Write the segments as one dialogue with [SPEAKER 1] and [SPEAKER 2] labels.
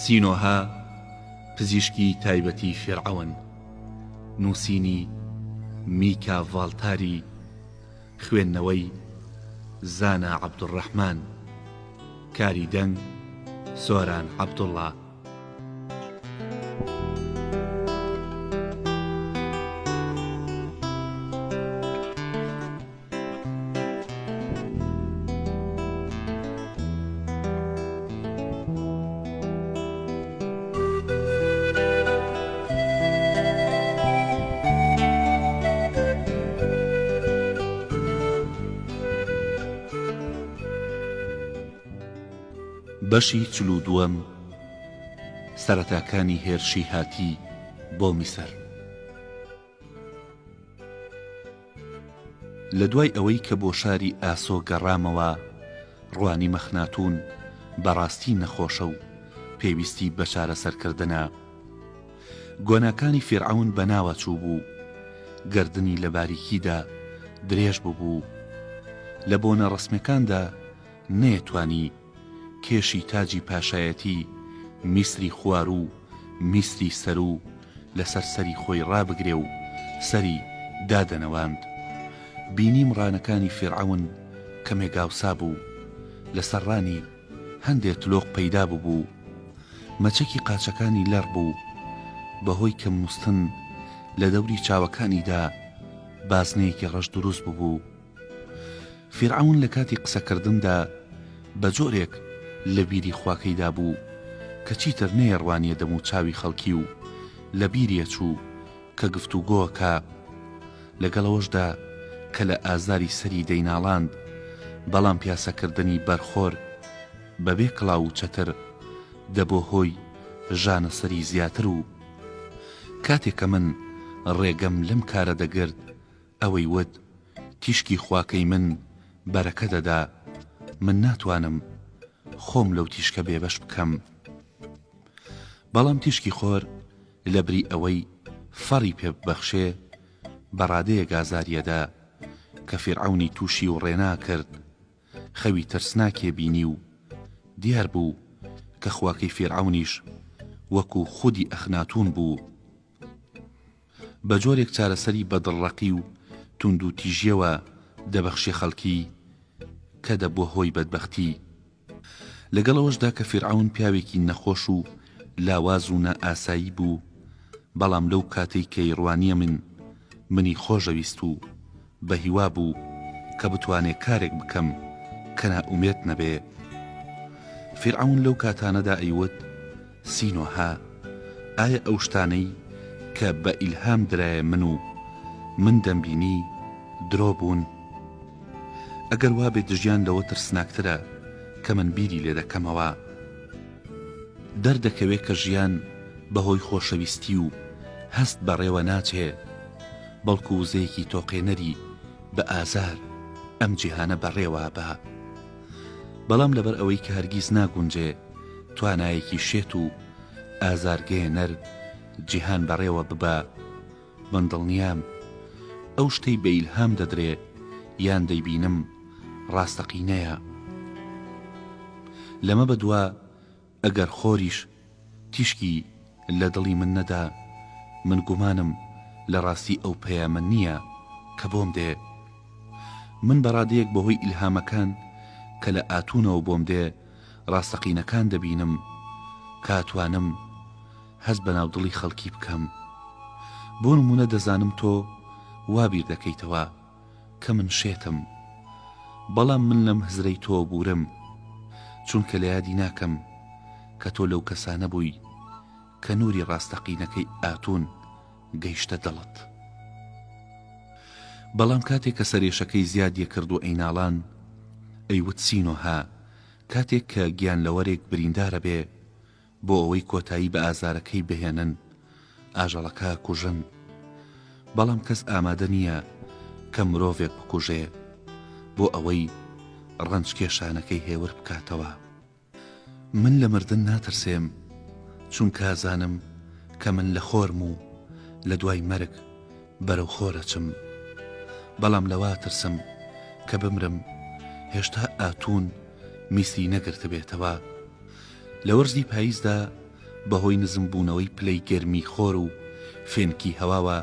[SPEAKER 1] سینۆها پزیشکی تایبەتی فێرعەون، نووسینی میکا ڤاڵتاری، خوێندنەوەی زانا عەبدوڕەحمان، کاری دەنگ سۆران عەبدوڵڵا. بەشی 42 سەرەتاکانی هێرشی هاتی بۆ میسر. لە دوای ئەوەی کە بۆ شاری ئاسۆ گەڕامەوە، ڕوانی مەخناتون بەڕاستی نەخۆشە و پێویستی بە چارەسەرکردنە. گۆناکانی فێرعەون بەناوە چوو بوو، گردنی لە باریکیدا درێژ بوو، لە بۆنە ڕسمەکاندا نەیەتوانی کێشی تاجی پاشایەتی میسری خوار و میسری سەر و لەسەر سەری خۆی ڕابگرێ و سەری دادەنەواند. بینی مڕانەکانی فێرعەون کەمێک گاوسا بوو، لەسەر ڕانی هەندێک تلۆق پەیدا بوو، مەچەکی قاچەکانی لەڕ بوو، بەهۆی کە موستن لە دەوری چاوەکانیدا بازنەیەکی ڕەش دروست بوو. فێرعەون لە کاتی قسەکردندا بە جۆرێک لە بیری خواکەیدا بوو کە چیتر نەیەڕوانیە دەم و چاوی خەڵکی و لە بیریە چوو کە گفتوگۆکە، لەگەڵەوەشدا کە لە ئازاری سەری دەیناڵاند، بەڵام پیاسەکردنی بەرخۆر بەبێ کڵاو و چەتر دەبۆ هۆی ژانە سەری زیاتر. و کاتێککە من ڕێگەم لەم کارە دەگرت، ئەوەی وت تیشکی خواکەی من بەرەکە دەدا، من ناتوانم خۆم لەو تیشکە بێبەش بکەم. بەڵام تیشکی خۆر لە بری ئەوەی فەڕی پێ ببەخشێ بەڕادەیە گازاریەدا کە فێرعەونی تووشی و ڕێنا کرد. خەوی ترسناکێ بینی و دیار بوو کە خواکەی فێرعەونیش وەکو خودی ئەخناتون بوو، بە جۆرێک چارەسەری بەدڵڕەقی و توند و تیژیەوە دەبەخشێ خەڵکی کە دەبووە هۆی بەدبەختی. لەگەڵەوەشدا کە فێرعەون پیاوێکی نەخۆش و لاواز و نائاسایی بوو، بەڵام لەو کاتەی کەی ڕوانیە منی خۆشەویست و بە هیوا بوو کە بتوانێت کارێک بکەم کە نائومێد نەبێ. فێرعەون لەو کاتانەدا ئەیوت سینۆها، ئایا ئەو شتانەی کە بە ئیلهام درایە من دەمبینی درۆ بوون؟ ئەگەر وا بێت ژیان لەوە ترسناکترە کە من بیری لێ دەکەمەوە. دەردەکەوێت کە ژیان بەهۆی خۆشەویستی و هەست بەڕێوە ناچێ، بەڵکو وزەیەکی تۆقێنەری بە ئازار ئەم جیهانە بەڕێوە بە. بەڵام لەبەر ئەوەی کە هەرگیز ناگونجێ توانایەکی شێت و ئازارگەیەنەر جیهان بەڕێوە ببە، من دڵنیام ئەو شتەی بە ئیلهام دەدرێ یان دەیبینم ڕاستەقینەیە. لەمە بەدووە ئەگەر خۆریش تیشکی لە دڵی من نەدا، من گومانم لە ڕاستی ئەو پەیامە نییە کە بۆم دێ. من بەڕادەیەک بەهۆی ئیلهامەکان کە لە ئاتونەوە بۆم دێ ڕاستەقینەکان دەبینم، کاتوانم هەز بە ناودڵی خەڵکی بکەم. بۆ نمونە دەزانم تۆ وابیر دەکەیتەوە کە من شێتم، بەڵام من لەم هزرەی تۆ بورم، چونکە لە یادی ناکەم کە تۆ لەو کەسانە بووی کە نوری ڕاستەقینەکەی ئاتون گەیشتە دڵت. بەڵام کاتێک کە سەرێشەکەی زیادیە کرد و ئەیناڵان، ئەیوت سینۆها، کاتێک کە گیان لەوەرێک بریندارە بێ بۆ ئەوەی کۆتایی بە ئازارەکەی بهێنن، ئاژەڵەکە کوژن، بەڵام کەس ئامادە نییە کە مرۆڤێک بکوژێ بۆ ئەوەی ڕەنج کێشانەکەی هێور بکاتەوە. من لە مردن ناترسێم، چونکە ئازانم کە من لە خۆرم و لە دوای مەرگ بەرەو خۆرەچم. بەڵام لەوا ترسم کە بمرم هێشتا ئاتون میسری نەگرت بێتەوە. لە وەرزی پاییزدا بەهۆی نزمبوونەوەی پلەی گەرمی خۆر و فێنکی هەواوە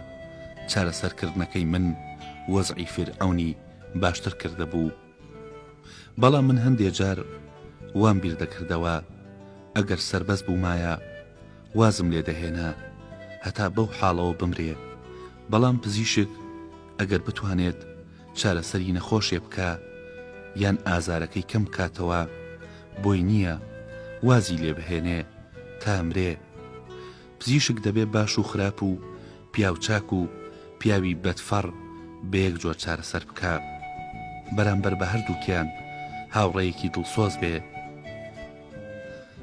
[SPEAKER 1] چارەسەرکردنەکەی من وەزعی فیرعەونی باشتر کردە بوو. بەڵام من هەندێک جار وام بیر دەکردەوە ئەگەر سەربەز بوومایە وازم لێ دەهێنا هەتا بەو حاڵەوە بمرێ. بەڵام پزیشک ئەگەر بتوانێت چارەسەری نەخۆشێ بکە یان ئازارەکەی کەم بکاتەوە بۆی نییە وازی لێ بهێنێ تا ئەمرێ. پزیشک دەبێ باش و خراپ و پیاوچاک و پیاوی بەدفەڕ بە یەک جۆر چارەسەر بکە بەرامبەر بە هەردووکیان هاوڕێیەکی دڵسۆز بێ.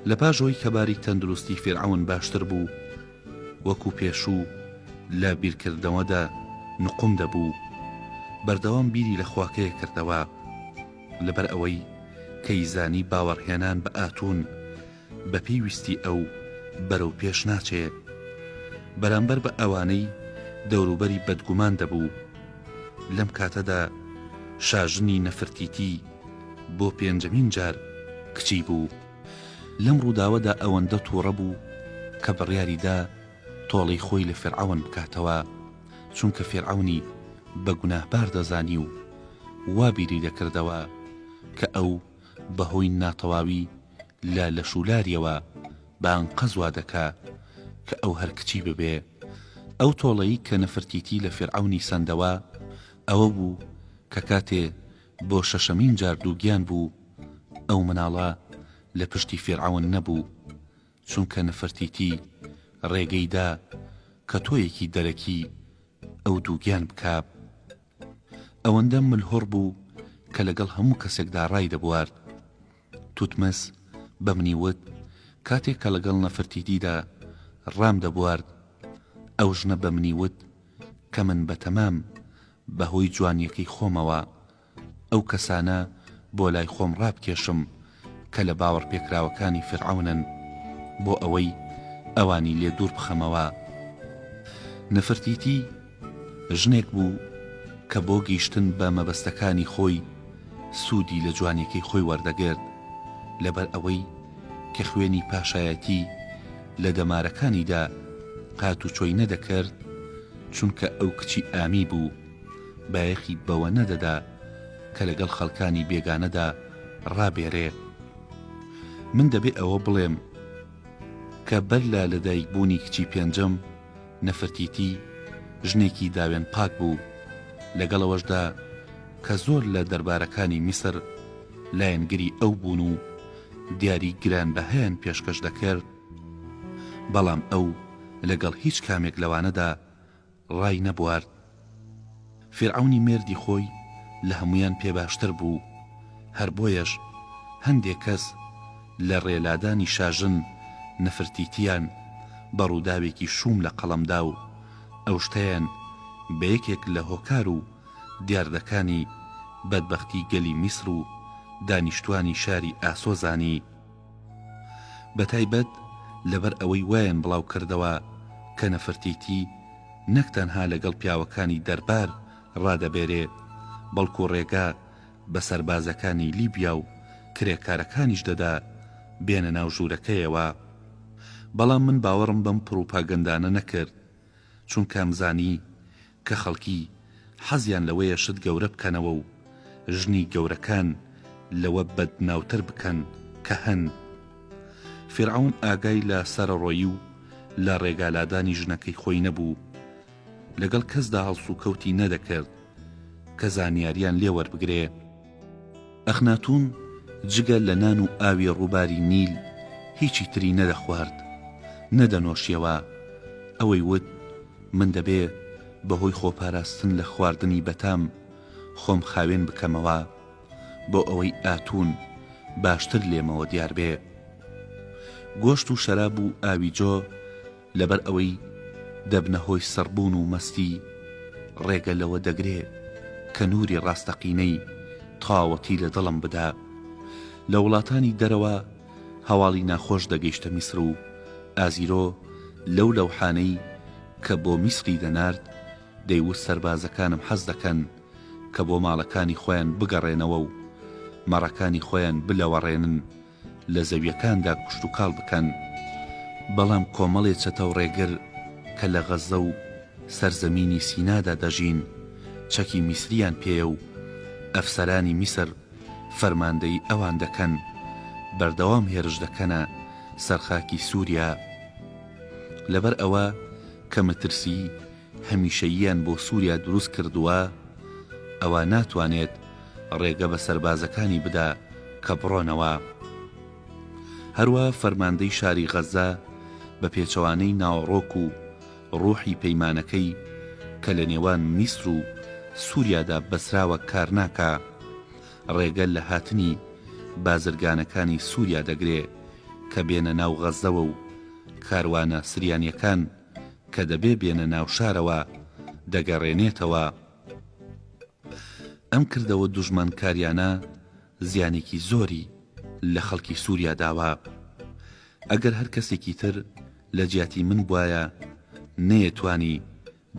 [SPEAKER 1] لە پاشەوەی کە باری تەندروستی فیرعەون باشتر بوو وەکو پێشوو لە بیرکردنەوەدا نقم دەبوو بەردەوام بیری لە خواکەیە کردەوە لەبەر ئەوەی کەیزانی باوەڕهێنان بە ئاتون بە پێویستی ئەو بەرەو پێش ناچێت بەرامبەر بە ئەوانەی دەوروبەری بەدگومان دەبوو. لەم کاتەدا شاژنی نەفرتیتی بۆ پێنجەمین جار کچی بوو. لەم ڕووداوەدا ئەوەندە تووڕە بوو کە بڕیاریدا تۆڵەی خۆی لە فیرعەون بکاتەوە چونکە فیرعەونی بە گوناهبار دەزانی و وا بیری دەکردەوە کە ئەو بەهۆی ناتەواوی لە لەشولاریەوە بانقەزوا دەکا کە ئەو هەر کچی ببێ. ئەو تۆڵەی کە نەفرتیتی لە فیرعەونی سەندەوە ئەوە بوو کە کاتێ بۆ شەشەمین جار دووگیان بوو ئەو مناڵە لە پشتی فیرعەون نەبوو چونکە نەفرتیتی ڕێگەیدا کە تۆیەکی دەرەکی ئەو دووگیان بکا. ئەوەندە ملهۆڕ بوو کە لەگەڵ هەموو کەسێکدا ڕای دەبوارد. توتمەس بە منی وت کاتێک کە لەگەڵ نەفرتیتیدا ڕام دەبوارد ئەو ژنە بە منی وت کە من بەتەمام بەهۆی جوانیەکەی خۆمەوە ئەو کەسانە بۆ لای خۆم ڕابکێشم کە لە باوەڕ پێکراوەکانی فیرعەونن بۆ ئەوەی ئەوانی لێ دوور بخەمەوە. نەفرتیتی ژنێک بوو کە بۆ گەیشتن بە مەبەستەکانی خۆی سوودی لە جوانیەکەی خۆی وەردەگرت لەبەر ئەوەی کە خوێنی پاشایەتی لە دەمارەکانیدا قات و چۆی نەدەکرد چونکە ئەو کچی ئامی بوو بایەخی بەوە نەدەدا کە لەگەڵ خەڵکانی بێگانەدا ڕابێرێ. من دەبێ ئەوە بڵێم کە بەرلا لەدایک بوونی کچی پێنجەم نەفرتیتی ژنێکی داوێن پاک بوو لەگەڵەوەشدا کە زۆر لە دەربارەکانی میسر لایەنگری ئەو بوون و دیاری گرانبەهەیان پێشکەش دەکرد. بەڵام ئەو لەگەڵ هیچ کامێک لەوانەدا ڕای نەبوارد. فیرعەونی مێردی خۆی لە هەمویان پێ باشتر بوو هەر بۆیەش هەندێک کەس لە ڕێلادانی شاژن نەفرتیتیان بە ڕووداوێکی شوم لە قەڵەمدا و ئەو شتەیان بە یەکێک لە هۆکار و دیاردەکانی بەدبەختی گەلی میسر و دانیشتوانی شاری ئاسۆزانی. بەتایبەت لەبەر ئەوەی وایان بڵاو کردەوە کە نەفرتیتی نەک تەنها لەگەڵ پیاوەکانی دەربار ڕادەبێرێ بەڵکو ڕێگا بە سەربازەکانی لیبیا و کرێکارەکانیش دەدا بێنە ناو ژوورەکەیەوە. بەڵام من باوەڕم بەم پروپاگەندانە نەکرد چونکە ئەمزانی کە خەڵکی حەزیان لەوەیە شت گەورە بکەنەوە و ژنی گەورەکان لەوە بەدناوتر بکەن کە هەن. فیرعەون ئاگای لە سەرڕۆیی و لە ڕێگالادانی ژنەکەی خۆی نەبوو لەگەڵ کەسدا هەڵسو کەوتی نەدەکرد کە زانیاریان لێ وەربگرێ. ئەخناتون جگە لە نان و ئاوی ڕووباری نیل هیچی تری نەدەخوارد نەدەنۆشیەوە. ئەوەی وت من دەبێ بەهۆی خۆپاراستن لە خواردنی بەتام خۆم خاوێن بکەمەوە بۆ ئەوەی ئاتون باشتر لێمەوە دیار بێ. گۆشت و شەراب و ئاوی جۆ لەبەر ئەوەی دەبنە هۆی سەربوون و مەستی ڕێگە لەوە دەگرێ کە نووری ڕاستەقینەی تاوەتی لە دڵم بدا. لە وڵاتانی دەرەوە هەواڵی ناخۆش دەگەیشتە میسر و ئازیرۆ لەو لەوحانەی کە بۆ میسری دەنارد دەیوت سەربازەکانم حەز دەکەن کە بۆ ماڵەکانی خۆیان بگەڕێنەوە و مەڕەکانی خۆیان بلەوەڕێنن لە زەویەکاندا کوشت و کاڵ بکەن بەڵام کۆمەڵێ چەتە و ڕێگر کە لە غەزە و سەرزەمینی سینادا دەژین چەکی میسریان پێیە و ئەفسەرانی میسر فەرماندەی ئەوان دەکەن بەردەوام هێرش دەکەنە سەرخاکی سووریا. لەبەر ئەوە کە مەترسی هەمیشەییان بۆ سووریا دروست کردووە، ئەوە ناتوانێت ڕێگە بە سەربازەکانی بدا کە بڕۆنەوە. هەروە فەرماندەی شاری غەزە بە پێچەوانەی ناوەڕۆک و ڕوحی پەیمانەکەی کە لە نێوان میسر و سووریادا بەسراوە کار ناکا، ڕێگە لە هاتنی بازرگانەکانی سووریا دەگرێ کە بێنە ناو غەزەوە و کاروانە سریانیەکان کە دەبێ بێنە ناو شارەوە دەگەڕێنێتەوە. ئەم کردەوە دوژمنکاریانە زیانێکی زۆری لە خەڵکی سووریا داوە. ئەگەر هەر کەسێکی تر لە جیاتی من بواە نەیەتوانی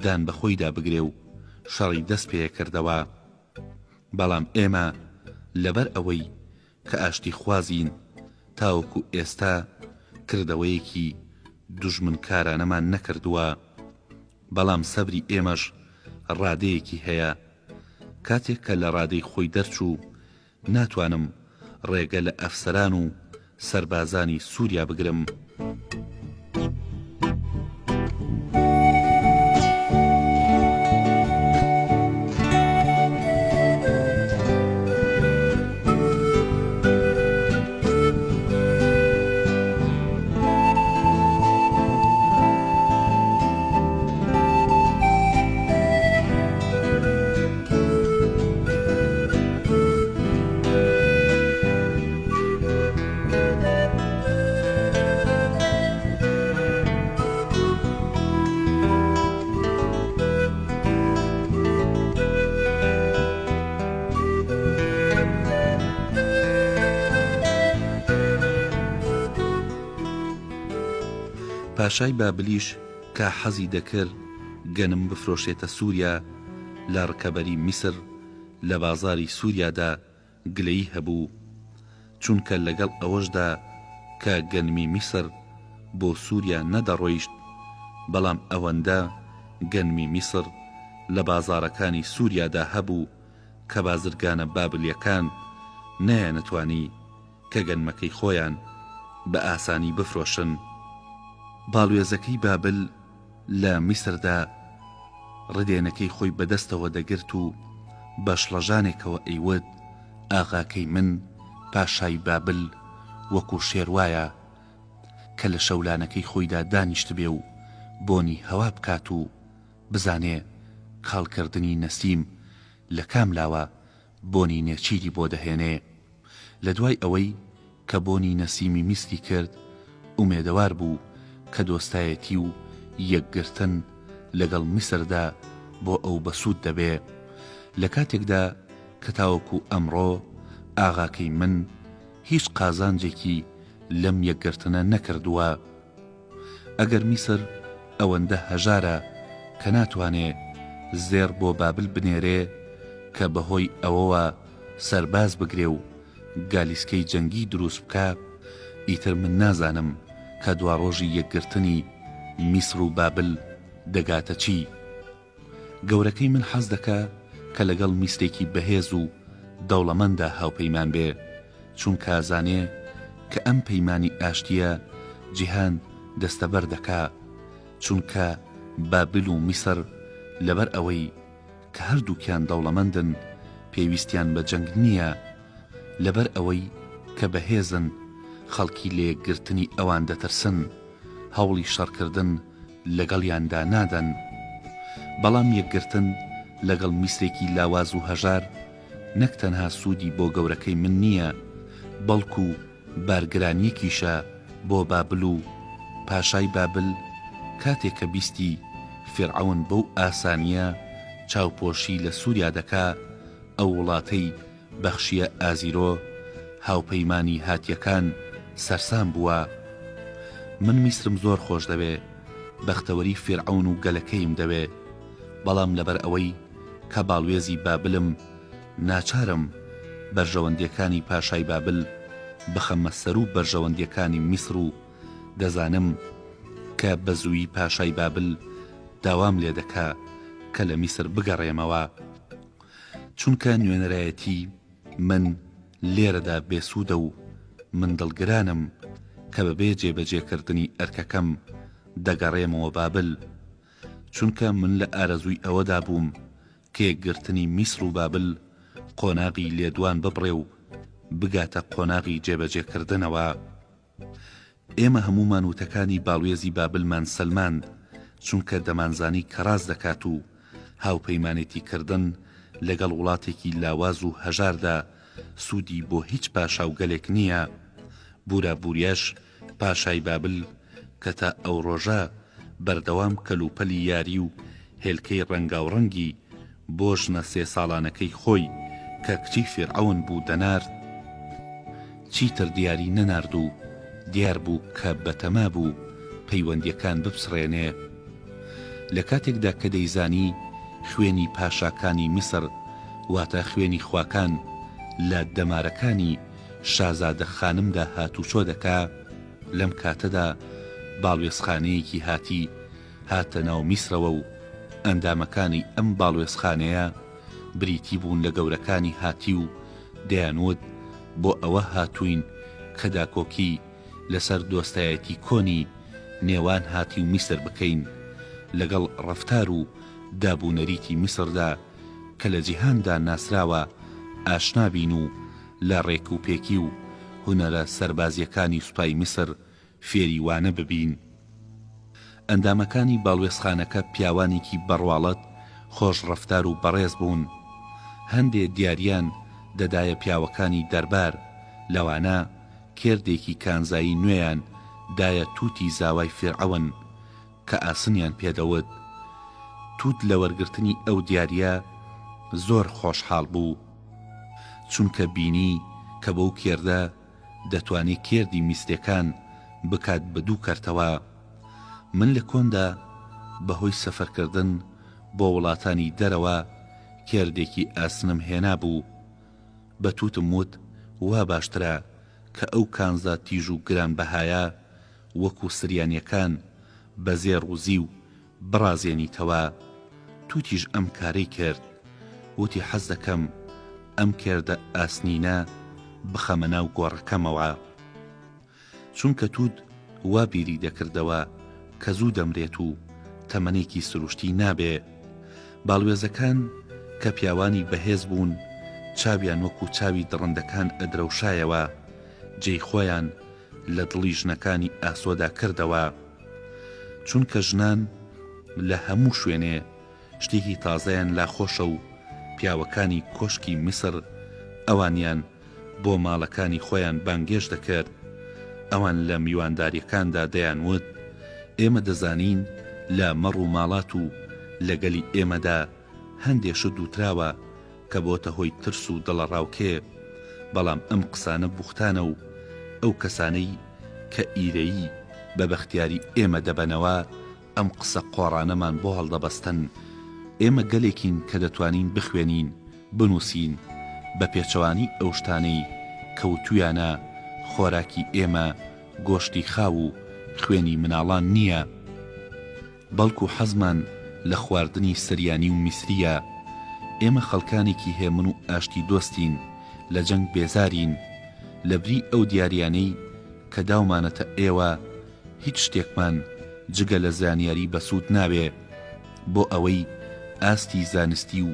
[SPEAKER 1] دان بەخۆیدا بگرێ و شەڕی دەست پێ کردەوە. بەڵام ئێمە لەبەر ئەوەی کە ئاشتی خوازین تاوەکو ئێستا کردەوەیەکی دوژمنکارانەمان نەکردووە، بەڵام سەبری ئێمەش ڕادەیەکی هەیە. کاتێک کە لە ڕادەی خۆی دەرچوو ناتوانم ڕێگە لە ئەفسەران و سەربازانی سووریا بگرم. پاشای بابلیش کە حەزی دەکرد گەنم بفرۆشێتە سووریا لە ڕکەبەری میسر لە بازاری سووریادا گلەیی هەبوو، چونکە لەگەڵ ئەوەشدا کە گەنمی میسر بۆ سووریا نەدەڕۆیشت، بەڵام ئەوەندە گەنمی میسر لە بازارەکانی سووریادا هەبوو کە بازرگانە بابلیەکان نەیانەتوانی کە گەنمەکەی خۆیان بە ئاسانی بفرۆشن. باڵوێزەکەی بابل لە میسردا ڕدێنەکەی خۆی بەدەستەوە دەگرت و بە شڵەژانێکەوە ئەیوت ئاغاکەی من پاشای بابل وەکو شێروایە کە لە شەولانەکەی خۆیدا دانیشت بێ و بۆنی هەوا بکات و بزانێ کاڵکردنی نەسیم لە کام لاوە بۆنی نێچیری بۆ دەهێنێ. لە دوای ئەوەی کە بۆنی نەسیمی میسری کرد ئومێدەوار بوو کە دۆستایەتی و یەکگرتن لەگەڵ میسردا بۆ ئەو بەسوود دەبێ. لە کاتێکدا کە تاوەکو ئەمڕۆ ئاغاکەی من هیچ قازانجێکی لەم یەکگرتنە نەکردووە. ئەگەر میسر ئەوەندە هەژارە کە ناتوانێ زێر بۆ بابل بنێرێ کە بەهۆی ئەوەوە سەرباز بگرێ و گالیسکەی جەنگی دروست بکە، ئیتر من نازانم کە دواڕۆژی یەکگرتنی میسر و بابل دەگاتە چی. گەورەکەی من حەز دەکا کە لەگەڵ میسرێکی بەهێز و دەوڵەمەندا هاوپەیمان بێ، چونکە ئازانێ کە ئەم پەیمانی ئاشتیە جیهان دەستەبەر دەکا، چونکە بابل و میسر لەبەر ئەوەی کە هەردووکیان دەوڵەمەندن پێویستیان بە جەنگ نییە، لەبەر ئەوەی کە بەهێزن خەڵکی لە یەکگرتنی ئەوان دەترسن هەوڵی شەڕکردن لەگەڵیاندا نادەن. بەڵام یەکگرتن لەگەڵ میسرێکی لاواز و هەژار نەک تەنها سوودی بۆ گەورەکەی من نییە، بەڵکو بارگرانیەکیشە بۆ بابل و پاشای بابل کاتێک کە بیستی فیرعەون بەو ئاسانیە چاوپۆشی لە سووریا دەکا، ئەو وڵاتەی بەخشیە ئازیرۆ هاوپەیمانی هاتیەکان سەرسام بووە. من میسرم زۆر خۆش دەوێ، بەختەوەری فیرعەون و گەلەکەیم دەوێ، بەڵام لەبەر ئەوەی کە باڵوێزی بابلم ناچارم بەرژەوەندیەکانی پاشای بابل بخەمە سەر و بەرژەوەندیەکانی میسر و دەزانم کە بە زووی پاشای بابل داوام لێ دەکا کە لە میسر بگەڕێمەوە، چونکە نوێنەرایەتی من لێرەدا بێسوودە و من دڵگرانم کە بەبێ جێبەجێکردنی ئەرکەکەم دەگەڕێمەوە بابل، چونکە من لە ئارەزووی ئەوەدا بووم کە یەکگرتنی میسر و بابل قۆناغی لێدوان ببڕێ و بگاتە قۆناغی جێبەجێکردنەوە. ئێمە هەمومان وتەکانی باڵوێزی بابلمان سەلماند، چونکە دەمانزانی کە ڕاست دەکات و هاوپەیمانێتی کردن لەگەڵ وڵاتێکی لاواز و هەژاردا سوودی بۆ هیچ پاشا و گەلێک نییە. بورابوریەش پاشای بابل کە تا ئەو ڕۆژە بەردەوام کەلوپەلی یاری و هێلکەی ڕەنگاوڕەنگی بۆ ژنە 3 ساڵانەکەی خۆی کە کچی فیرعەون بوو دەنارد، چیتر دیاری نەنارد و دیار بوو کە بەتەما بوو پەیوەندیەکان بپسڕێنێ. لە کاتێکدا کە دەیزانی خوێنی پاشاکانی میسر واتە خوێنی خواکان لە دەمارەکانی شازادە خانمدا هاتوچۆ دەکا، لەم کاتەدا باڵوێزخانەیەکی هاتە ناو میسرەوە و ئەندامەکانی ئەم باڵوێزخانەیە بریتی بوون لە گەورەکانی هاتی و دەیانوت بۆ ئەوە هاتوین کە داکۆکی لەسەر دۆستایەتی کۆنی نێوان هاتی و میسر بکەین لەگەڵ ڕەفتار و دابوونەریتی میسردا کە لە جیهاندا ناسراوە ئاشنابین و لە ڕێک و پێکی و هونەرە سەربازیەکانی سوپای میسر فێری وانە ببین. ئەندامەکانی باڵوێزخانەکە پیاوانێکی بەڕواڵەت خۆش ڕەفتار و بەڕێز بوون. هەندێ دیاریان دەدایە پیاوەکانی دەربار لەوانە کێردێکی کانزایی نوێیان دایە تووتی زاوای فیرعەون کە ئاسنیان پێدەوت. تووت لە وەرگرتنی ئەو دیاریە زۆر خۆشحاڵ بوو، چونکە بینی کە بەو کێردە دەتوانێت کێردی میسرەکان بکات بە دوو کەرتەوە. من لە کۆندا بەهۆی سەفەرکردن بۆ وڵاتانی دەرەوە کێردێکی ئاسنم هێنا بوو. بە تووتم وت وا باشترە کە ئەو کانزا تیژ و گرانبەهایە وەکو سریانیەکان بە زێڕوزی و بڕازێنیتەوە. تووتیش ئەم کارەی کرد، وتی حەز دەکەم ئەم کێردە ئاسنینە بخەمە ناو گۆڕەکەمەوە، چونکە تووت وا بیری دەکردەوە کە زوو دەمرێت و تەمەنێکی سروشتی نابێ. باڵوێزەکان کە پیاوانی بەهێز بوون چاویان وەکو چاوی دڕندەکان ئەدرەوشایەوە، جێی خۆیان لە دڵی ژنەکانی ئاسۆدا کردەوە، چونکە ژنان لە هەموو شوێنێ شتێکی تازەیان لا خۆشە و پیاوەکانی کۆشکی میسر ئەوانیان بۆ ماڵەکانی خۆیان بانگێش دەکرد. ئەوان لە میوانداریەکاندا دەیانوت ئێمە دەزانین لە مەڕ و ماڵات و لەگەلی ئێمەدا هەندێشت دووتراوە کە بۆتە هۆی ترس و دڵەڕاوکێ، بەڵام ئەم قسانە بوختانە و ئەو کەسانەی کە ئیرەیی بە بەختیاری ئێمە دەبەنەوە ئەم قسە قۆڕانەمان بۆ هەڵدەبەستن. ئێمە گەلێکین کە دەتوانین بخوێنین بنووسین بە پێچەوانی ئەو شتانەی کەوتویانە خۆراکی ئێمە گۆشتی خاو و خوێنی مناڵان نییە، بەڵکو حەزمان لە خواردنی سریانی و میسریە. ئێمە خەڵکانێکی هێمن و ئاشتی دۆستین، لە جەنگ بێزارین. لەبری ئەو دیاریانەی کە داومانەتە ئێوە هیچ شتێکمان جگە لە زانیاری بەسوود نابێ بۆ ئەوەی ئاستی زانستی و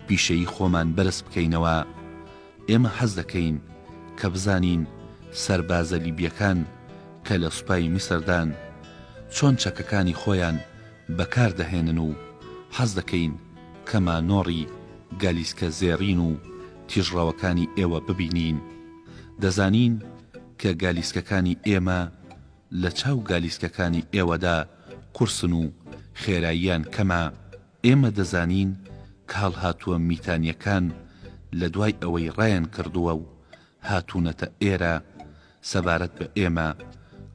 [SPEAKER 1] پیشەیی خۆمان بەرز بکەینەوە. ئێمە حەز دەکەین کە بزانین سەربازە لیبیەکان کە لە سوپای میسردان چۆن چەکەکانی خۆیان بەکاردەهێنن و حەز دەکەین کە مانۆڕی گالیسکە زێڕین و تیژڕەوەکانی ئێوە ببینین. دەزانین کە گالیسکەکانی ئێمە لە چاو گالیسکەکانی ئێوەدا قورسن و خێراییان کەمە. ئێمە دەزانین کە هەڵهاتووە میتانیەکان لە دوای ئەوەی ڕایان کردووە و هاتوونەتە ئێرە سەبارەت بە ئێمە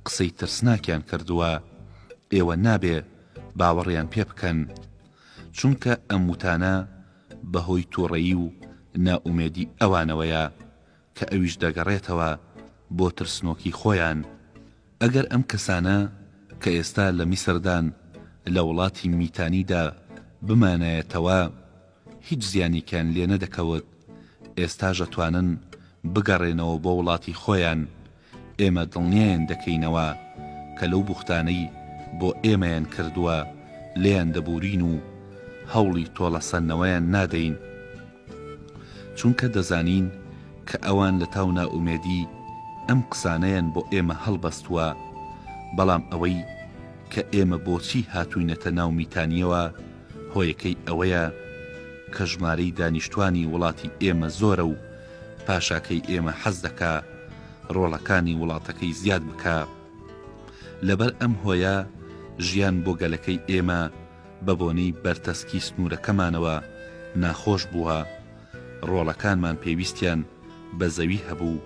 [SPEAKER 1] قسەی ترسناکیان کردووە. ئێوە نابێ باوەڕیان پێ بکەن، چونکە ئەم وتانە بەهۆی تووڕەیی و نائومێدی ئەوانەوەیە کە ئەویش دەگەڕێتەوە بۆ ترسنۆکی خۆیان. ئەگەر ئەم کەسانە کە ئێستا لە میسردان لە وڵاتی میتانیدا بمانایەتەوە هیچ زیانێکیان لێ نەدەکەوت، ئێستاژ ئەتوانن بگەڕێنەوە بۆ وڵاتی خۆیان. ئێمە دڵنیایان دەکەینەوە کە لەو بوختانەی بۆ ئێمەیان کردووە لێیان دەبورین و هەوڵی تۆڵەسەندنەوەیان نادەین، چونکە دەزانین کە ئەوان لە تاو نائومێدی ئەم قسانەیان بۆ ئێمە هەڵبەستووە. بەڵام ئەوەی کە ئێمە بۆچی هاتووینەتە ناو میتانیەوە هۆیەکەی ئەوەیە کە ژمارەی دانیشتوانی وڵاتی ئێمە زۆرە و پاشاکەی ئێمە حەز دەکا ڕۆڵەکانی وڵاتەکەی زیاد بکە. لەبەر ئەم هۆیە ژیان بۆ گەلەکەی ئێمە بە بۆنەی بەرتەسکی سنوورەکەمانەوە ناخۆش بووە. ڕۆڵەکانمان پێویستیان بە زەوی هەبوو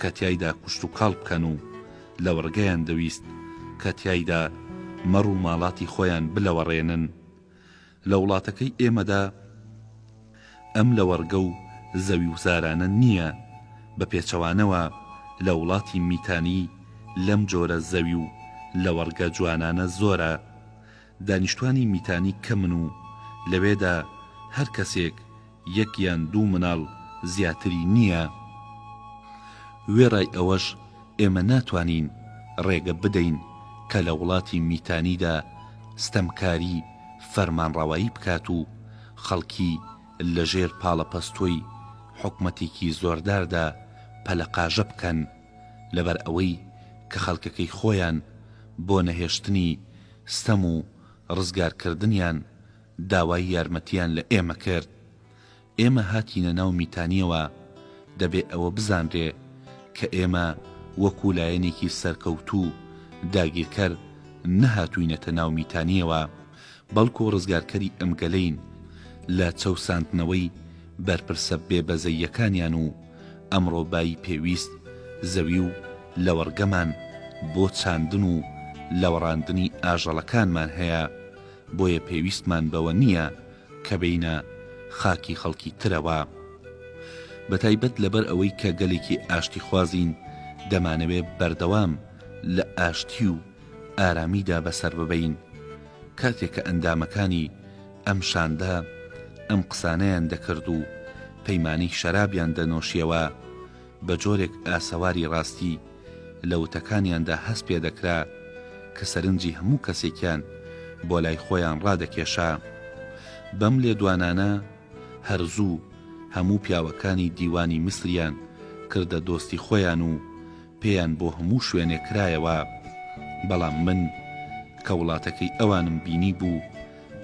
[SPEAKER 1] کە تیایدا کوشت و کاڵ بکەن و لە وەرگەیان دەویست کە تیایدا مەڕ و ماڵاتی خۆیان بلەوەڕێنن. لە وڵاتەکەی ئێمەدا ئەم لە وەرگە و زەوی وزارانە نییە. بە پێچەوانەوە لە وڵاتی میتانی لەم جۆرە زەوی و لە وەرگە جوانانە زۆرە. دانیشتوانی میتانی کەمن و لەوێدا هەر کەسێک یەک یان دوو مناڵ زیاتری نییە. وێڕای ئەوەش ئێمە ناتوانین ڕێگە بدەین کە لە وڵاتی میتانیدا ستەمکاری فەرمانڕەوایی بکات و خەڵکی لەژێر پاڵەپەستۆی حکومەتێکی زۆرداردا پەلەقاژە بکەن، لەبەر ئەوەی کە خەڵکەکەی خۆیان بۆ نەهێشتنی ستەم و ڕزگارکردنیان داوای یارمەتیان لە ئێمە کرد. ئێمە هاتینە ناو میتانیەوە، دەبێ ئەوە بزانرێ کە ئێمە وەکو لایەنێکی سەرکەوتوو داگیرکەر نەهاتووینەتە ناو میتانیەوە، بەڵکو ڕزگارکەری ئەمگەلەین لە چەوساندنەوەی بەرپرسە بێبەزەییەکانیان و ئەمڕۆ بای پێویست زەوی و لەوەرگەمان بۆ چاندن و لەوەڕاندنی ئاژەڵەکانمان هەیە. بۆیە پێویستمان بەوە نییە کە بینە خاکی خەڵکی ترەوە. بەتایبەت لەبەر ئەوەی کە گەلێکی ئاشتی خوازین دەمانەوێت بەردەوام لە ئاشتی و ئارامیدا بەسەر ببەین. کاتێک کە ئەندامەکانی ئەم شاندا ئەم قسانەیان دەکرد و پەیمانەی شەرابیان دەنۆشیەوە، بە جۆرێک ئاسەواری ڕاستی لە وتەکانیاندا هەست پێ دەکرا کە سەرنجی هەموو کەسێکیان بۆ لای خۆیان ڕادەکێشا. بەم لێدوانانە هەرزوو هەموو پیاوەکانی دیوانی میسریان کردە دۆستی خۆیان و پێیان بۆ هەموو شوێنێک کرایەوە. بەڵام من کە وڵاتەکەی ئەوانم بینی بوو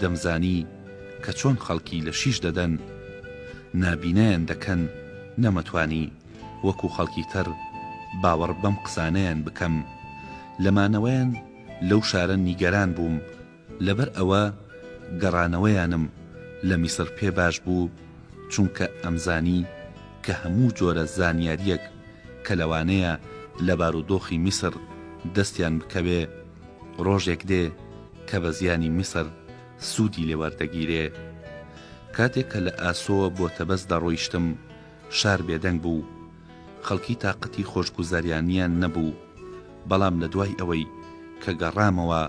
[SPEAKER 1] دەمزانی کە چۆن خەڵکی لە شیش دەدەن، نابینایان دەکەن، نەمەتوانی وەکو خەڵکی تر باوەڕ بەم قسانەیان بکەم. لەمانەوەیان لەو شارە نیگەران بووم، لەبەر ئەوە گەڕانەوەیانم لە میسر پێ باش بوو، چونکە ئەمزانی کە هەموو جۆرە زانیاریەک کە لەوانەیە لە بارودۆخی میسر دەستیان بکەوێ ڕۆژێک دێ کە بە زیانی میسر سوودی لێوەردەگیرێ. کاتێک کە لە ئاسۆوە بۆ تەبەست دەڕۆیشتم شار بێدەنگ بوو، خەڵکی تاقەتی خۆشگوزاریانیان نەبوو. بەڵام لە دوای ئەوەی کە گەڕامەوە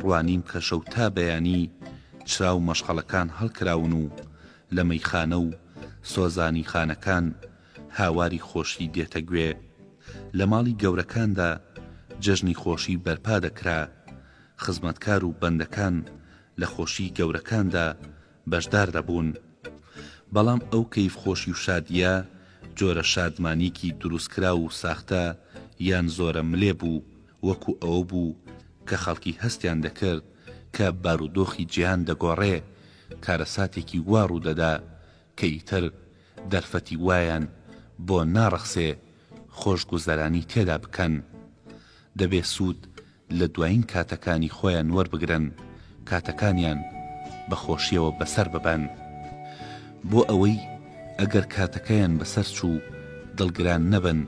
[SPEAKER 1] ڕوانیم کە شەو تا بەیانی چرا و مەشغەڵەکان هەڵکراون و لە مەیخانە و سۆزانی خانەکان هاواری خۆشی دێتە گوێ. لە ماڵی گەورەکاندا جەژنی خۆشی بەرپا دەکرا، خزمەتکار و بەندەکان لە خۆشی گەورەکاندا بەشدار دەبوون. بەڵام ئەو کەیف خۆشی و شادیە جۆرە شادمانیکی دروستکرا و ساختە یان زۆرە ملێ بوو، وەکو ئەوە بوو کە خەڵکی هەستیان دەکرد کە بارودۆخی جیهان دەگۆڕێ، کارەساتێکی وا ڕوودەدا کە ئیتر دەرفەتی وایان بۆ ناڕەخسێ خۆشگوزەرانی تێدا بکەن. دەبێ سوود لە دوایین کاتەکانی خۆیان وەربگرن، کاتەکانیان بە خۆشیەوە بەسەر ببەن، بۆ ئەوەی ئەگەر کاتەکەیان بەسەر چوو دڵگران نەبن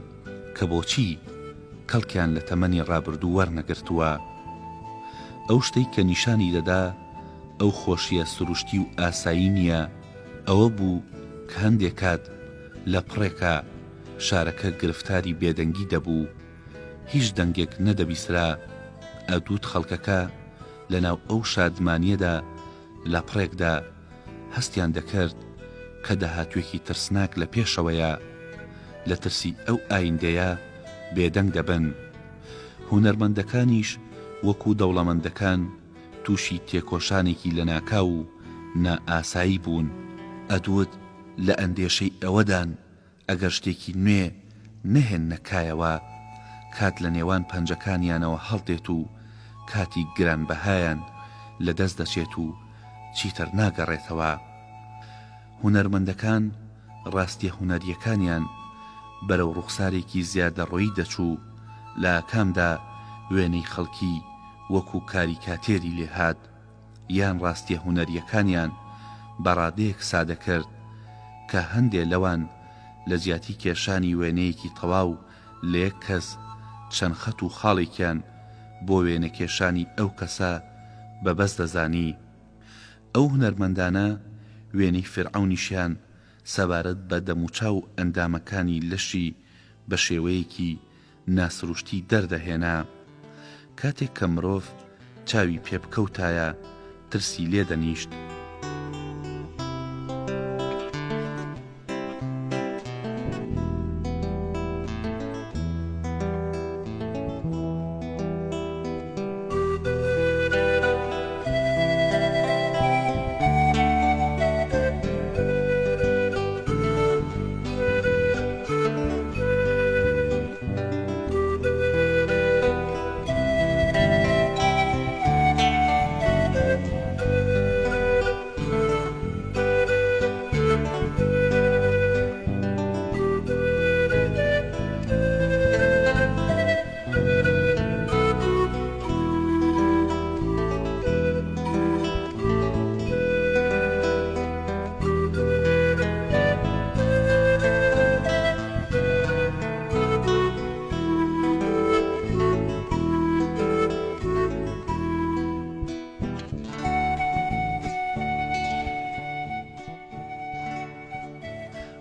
[SPEAKER 1] کە بۆچی کەڵکیان لە تەمەنی ڕابردوو وەرنەگرتووە. ئەو شتەی کە نیشانی دەدا ئەو خۆشیە سروشتی و ئاسایی نییە، ئەوە بوو کە هەندێک کات لە پڕێکە شارەکە گرفتاری بێدەنگی دەبوو، هیچ دەنگێک نەدەبیسرا ئەدوت خەڵکەکە لەناو ئەو شادمانیەدا لە پڕێکدا هەستیان دەکرد کە داهاتوێکی ترسناک لە پێشەوەیە، لە ترسی ئەو ئایندەیە بێدەنگ دەبن. هونەرمەندەکانیش وەکو دەوڵەمەندەکان تووشی تێکۆشانێکی لە ناکاو و نائاسایی بوون. ئەدوت لە ئەندێشەی ئەوەدان ئەگەر شتێکی نوێ نەهێننە کایەوە کات لە نێوان پەنجەکانیانەوە هەڵدێت و کاتی گرانبەهایان لەدەست دەچێت و چیتر ناگەڕێتەوە. هونەرمەندەکان ڕاستیە هونەریەکانیان بەرەو ڕوخسارێکی زیادەڕۆیی دەچوو، لە کامدا وێنەی خەڵکی وەکو کاریکاتێری لێهات، یان ڕاستیە هونەریەکانیان بەڕادەیەک سادەکرد کە هەندێ لەوان لە جیاتی کێشانی وێنەیەکی تەواو لە یەک کەس چەند خەت و خاڵێکیان بۆ وێنە کێشانی ئەو کەسە بەبەست دەزانی. ئەو هونەرمەندانە وێنەی فیرعەونیشیان سەبارەت بە دەموچاو ئەندامەکانی لەشی بە شێوەیەکی ناسروشتی دەردەهێنا. کاتێک کە مرۆڤ چاوی پێبکەوتایە ترسی لێدەنیشت.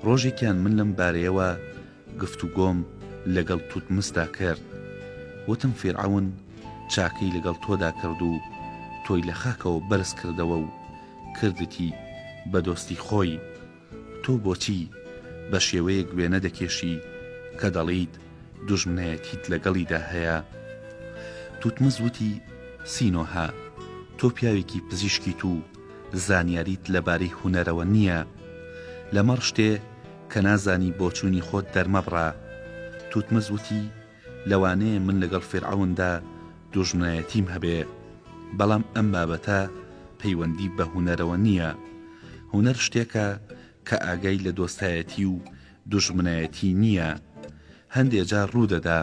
[SPEAKER 1] ڕۆژێکیان من لەم بارەیەوە گفتوگۆم لەگەڵ توتمسدا کرد. وتم فیرعەون چاکەی لەگەڵ تۆدا کرد و تۆی لە خاکەوە بەرز کردەوە و کردتی بە دۆستی خۆی. تۆ بۆچی بە شێوەیەک وێنە دەکێشی کە دەڵیت دوژمنایەتیت لەگەڵیدا هەیە؟ توتمس وتی سینۆها، تۆ پیاوێکی پزیشکیت و زانیاریت لەبارەی هونەرەوە نییە، لەمەڕ شتێ کە نازانی بۆچوونی خۆت دەرمەبڕا. توتمس وتی لەوانەیە من لەگەڵ فیرعەوندا دوژمنایەتیم هەبێ، بەڵام ئەم بابەتە پەیوەندی بە هونەرەوە نییە. هونەر شتێکە کە ئاگای لە دۆستایەتی و دوژمنایەتی نییە. هەندێک جار ڕوودەدا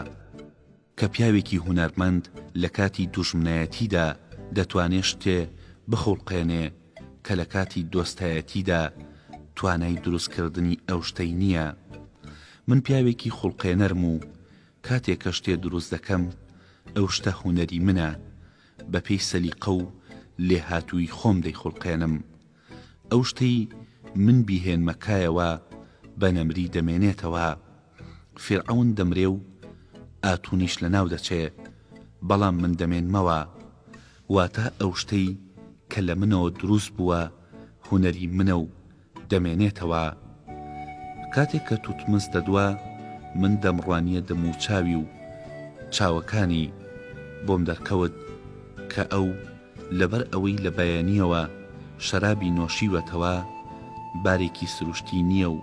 [SPEAKER 1] کە پیاوێکی هونەرمەند لە کاتی دوژمنایەتیدا دەتوانێت شتێ بخوڵقێنێ کە لە کاتی دۆستایەتیدا توانای دروستکردنی ئەو شتەی نییە. من پیاوێکی خوڵقێنەرم و کاتێک کە شتێ دروست دەکەم ئەو شتە هونەری منە، بەپێی سەلیقە و لێهاتووی خۆم دەیخوڵقێنم. ئەو شتەی من بیهێنمەکایەوە بە نەمری دەمێنێتەوە. فیرعەون دەمرێ و ئاتونیش لە ناو دەچێ، بەڵام من دەمێنمەوە، واتە ئەو شتەی کە لە منەوە دروست بووە هونەری منە و دەمێنێتەوە. کاتێک کە توتمس دەدووە من دەمڕوانیە دەموچاوی و چاوەکانی بۆم دەرکەوت کە ئەو لەبەر ئەوەی لە بەیانیەوە شەرابی نۆشیوەتەوە بارێکی سروشتی نییە و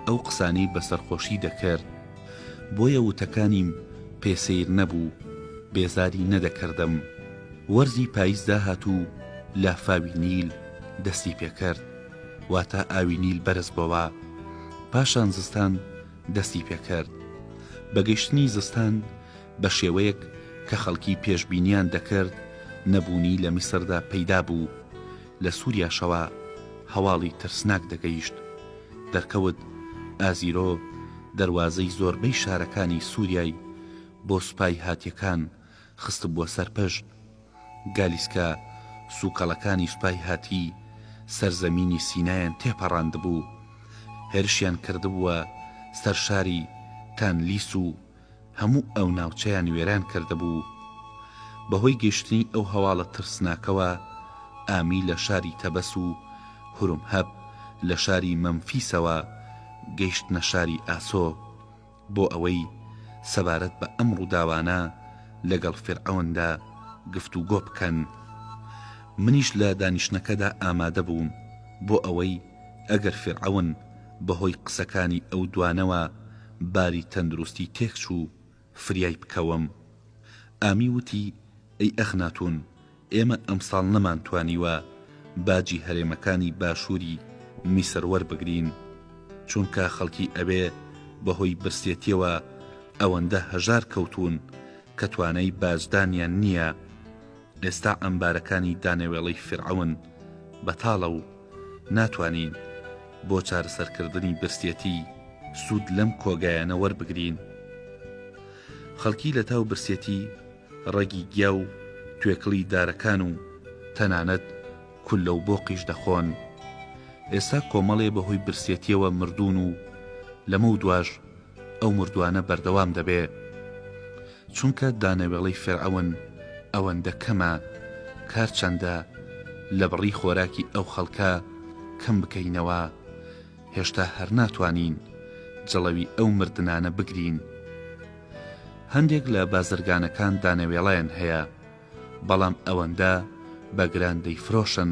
[SPEAKER 1] ئەو قسانەی بەسەرخۆشی دەکرد. بۆیە وتەکانیم پێسەیر نەبوو، بێزاری نەدەکردم. وەرزی پاییزدا هاتوو لافاوی نیل دەستی پێکرد، واتە ئاوی نیل بەرز بۆەوە. پاشان زستان دەستی پێکرد. بەگەیشتنی زستان بە شێوەیەک کە خەڵکی پێشبینیان دەکرد نەبوونی لە میسردا پەیدا بوو. لە سووریاشەوە هەواڵی ترسناک دەگەیشت. دەرکەوت ئازیرۆ دەواازەی زۆربەی شارەکانی سووریای بۆ سوپای هاتیەکان خست بووە سەرپەشت. گالیسکە سوکەڵەکانی سوپای هاتی سەرزەمینی سینایان تێپەڕاند بوو، هێرشیان کردبووە سەر شاری تانلیس و هەموو ئەو ناوچەیان وێران کردبوو. بەهۆی گەیشتنی ئەو هەواڵە ترسناکەوە ئامی لە شاری تەبەس و هورمهەب لە شاری مەمفیسەوە گەیشتنە شاری ئاسۆ بۆ ئەوەی سەبارەت بە ئەم ڕووداوانە لەگەڵ فیرعەوندا گفتوگۆ بکەن. منیش لە دانیشتنەکەدا ئامادە بووم بۆ ئەوەی ئەگەر فیرعەون بەهۆی قسەکانی ئەو دوانەوە باری تەندروستی تێکچوو فریای بکەوم. ئامی وتی ئەی ئەخناتون، ئێمە ئەمساڵ نەمانتوانیوە باجی هەرێمەکانی باشووری میسر وەربگرین، چونکە خەڵکی ئەوێ بەهۆی برسێتیەوە ئەوەندە هەژار کەوتون کە توانای باجدانیان نییە. ئێستا ئەمبارەکانی دانەوێڵەی فیرعەون بەتاڵە و ناتوانین بۆ چارەسەرکردنی برسێتی سوود لەم کۆگایانە وەربگرین. خەڵکی لە تاو برسێتی ڕەگی گیا و توێکڵی دارەکان و تەنانەت کولە و بۆقیش دەخۆن. ئێستا کۆمەڵێ بەهۆی برسێتیەوە مردوون و لەمە و دواش ئەو مردوانە بەردەوام دەبێ، چونکە دانەوێڵەی فیرعەون ئەوەندە کەمە کار چەندە لە بڕی خۆراکی ئەو خەڵکە کەم بکەینەوە، هێشتا هەر ناتوانین جەڵەوی ئەو مردنانە بگرین. هەندێک لە بازرگانەکان دانەوێڵەیان هەیە، بەڵام ئەوەندە بەگران دەیفرۆشن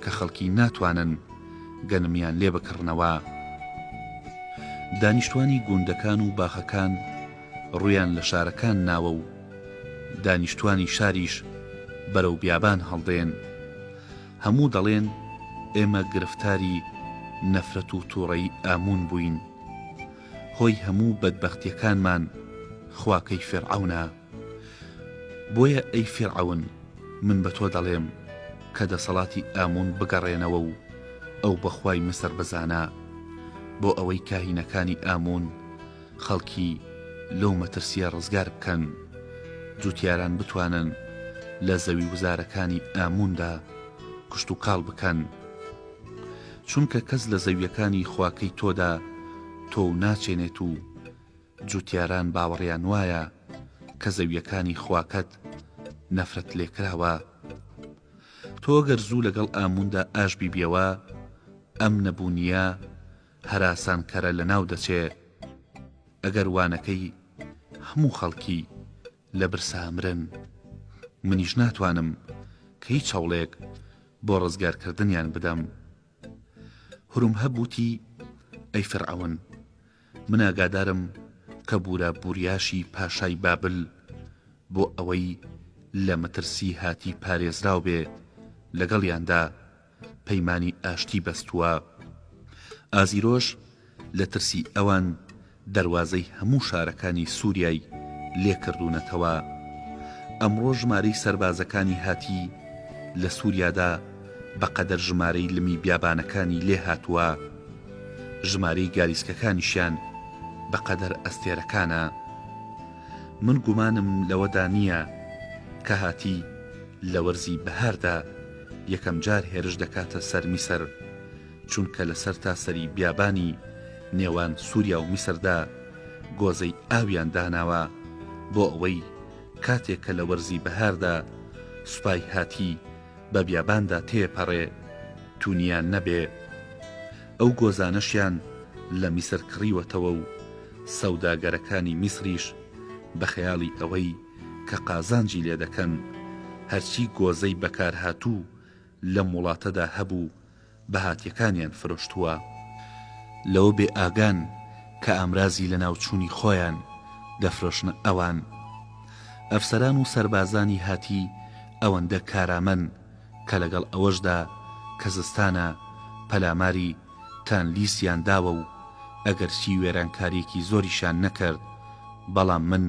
[SPEAKER 1] کە خەڵکی ناتوانن گەنمیان لێ بکڕنەوە. دانیشتوانی گوندەکان و باخەکان ڕویان لە شارەکان ناوە و دانیشتوانی شاریش بەرەو بیابان هەڵدێن. هەموو دەڵێن ئێمە گرفتاری نەفرەت و تووڕەی ئامون بووین، هۆی هەموو بەدبەختیەکانمان خواکەی فیرعەونە. بۆیە ئەی فیرعەون، من بە تۆ دەڵێم کە دەسەڵاتی ئامون بگەڕێنەوە و ئەو بەخوای مسر بزانە، بۆ ئەوەی کاهینەکانی ئامون خەڵکی لەو مەترسیە ڕزگار بکەن، جوتیاران بتوانن لە زەوی وزارەکانی ئاموندا کشت و کاڵ بکەن، چونکە کەس لە زەویەکانی خواکەی تۆدا تۆ ناچێنێت و جوتیاران باوەڕیان وایە کە زەویەکانی خواکەت نەفرەت لێکراوە. تۆ گەر زوو لەگەڵ ئاموندا ئاش بیبیەوە، ئەم نەبوونیە هەراسان کەرە لە ناو دەچێ. ئەگەر وانەکەی هەموو خەڵکی لە برسامرن، منیش ناتوانم کە هیچ هەوڵێک بۆ ڕزگارکردنیان بدەم. هورمهەب وتی ئەی فیرعەون، من ئاگادارم کە بورە بوریاشی پاشای بابل بۆ ئەوەی لە مەترسی هاتی پارێزراو بێ لەگەڵیاندا پەیمانی ئاشتی بەستووە. ئازیرۆش لە ترسی ئەوان دەواازەی هەموو شارەکانی سووریای لێکردوونەتەوە. ئەمڕۆ ژمارەی سەربازەکانی هاتی لە سووریادا بەقەدەر ژمارەی لمی بیابانەکانی لێ هاتووە، ژمارەی گالیسکەکانیشیان بەقەدەر ئەستێرەکانە. من گومانم لەوەدا نییە کە هاتی لە وەرزی بەهاردا یەکەم جار هێرش دەکاتە سەر میسر، چونکە لەسەر تاسەری بیابانی نێوان سووریا و میسردا گۆزەی ئاویان داناوە بۆ ئەوەی کاتێک کە لە وەرزی بەهاردا سوپای هاتی بە بیاباندا تێپەڕێ تونیان نەبێ. ئەو گۆزانەشیان لە میسر کڕیوەتەوە و سەوداگەرەکانی میسریش بە خەیاڵی ئەوەی کە قازانجی لێ دەکەن هەرچی گۆزەی بەکار هاتوو لەم وڵاتەدا هەبوو بە هاتیەکانیان فرۆشتووە. لەوە بێ ئاگان کە ئامرازی لە ناوچوونی خۆیان دەفرۆشنە ئەوان. ئەفسەران و سەربازانی هاتی ئەوەندە کارامەن کە لەگەڵ ئەوەشدا کە زستانە پەلاماری تانلیسیان داوە و ئەگەرچی وێرانکاریەکی زۆریشان نەکرد، بەڵام من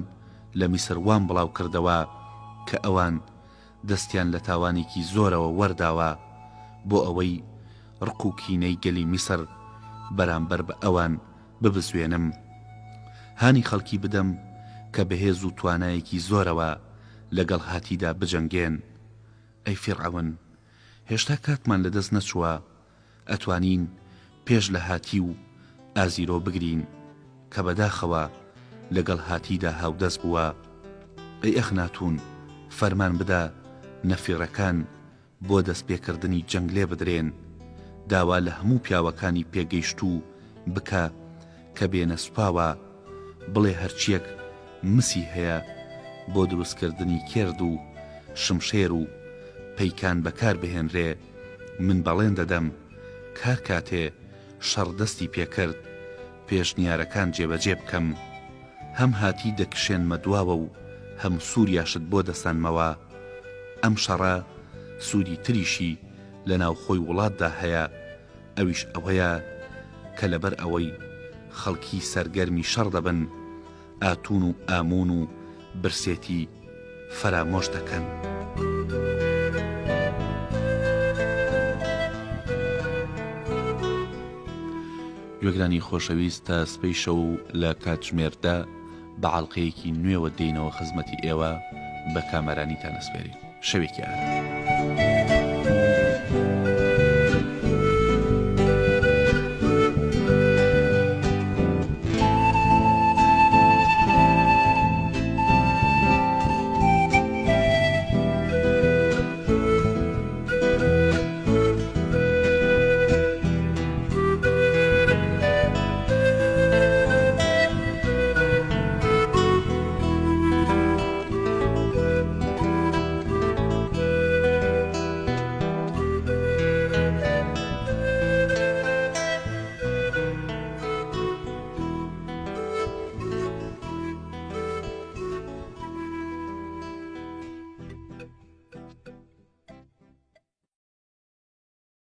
[SPEAKER 1] لە میسر وان بڵاو کردەوە کە ئەوان دەستیان لە تاوانێکی زۆرەوە وەرداوە بۆ ئەوەی ڕق و کینەی گەلی میسر بەرامبەر بە ئەوان ببزوێنم، هانی خەڵکی بدەم کە بەهێز و توانایەکی زۆرەوە لەگەڵ هاتیدا بجەنگێن. ئەی فیرعەون، هێشتا کاتمان لەدەست نەچووە، ئەتوانین پێش لە هاتی و ئازیرۆ بگرین کە بەداخەوە لەگەڵ هاتیدا هاودەست بووە. ئەی ئەخناتون، فەرمان بدە نەفیڕەکان بۆ دەستپێکردنی جەنگ لێ بدرێن، داوا لە هەموو پیاوەکانی پێگەیشت و بکە کە بێنە سوپاوە، بڵێ هەرچیەک مسی هەیە بۆ دروستکردنی کێرد و شمشێر و پەیکان بەکار بهێنرێ. من بەڵێن دەدەم کار کاتێ شەڕدەستی پێکرد پێشنیارەکان جێبەجێ بکەم، هەم هاتی دەکشێنمە دواوە و هەم سووریاشت بۆ دەسانمەوە. ئەم شەڕە سوودی تریشی لە ناو خۆی وڵاتدا هەیە، ئەویش ئەوەیە کە لەبەر ئەوەی خەڵکی سەرگەرمی شەڕ دەبن، ئاتون و ئامون و برسێتی فەرامۆش دەکەن. گوێگرانی خۆشەویست، تا سبەی شەو لە کاتژمێردا بە عەڵقەیەکی نوێوە دێینەوە خزمەتی ئێوە بە کامەرانی تانەسپێرین. شەوێکی ئارام.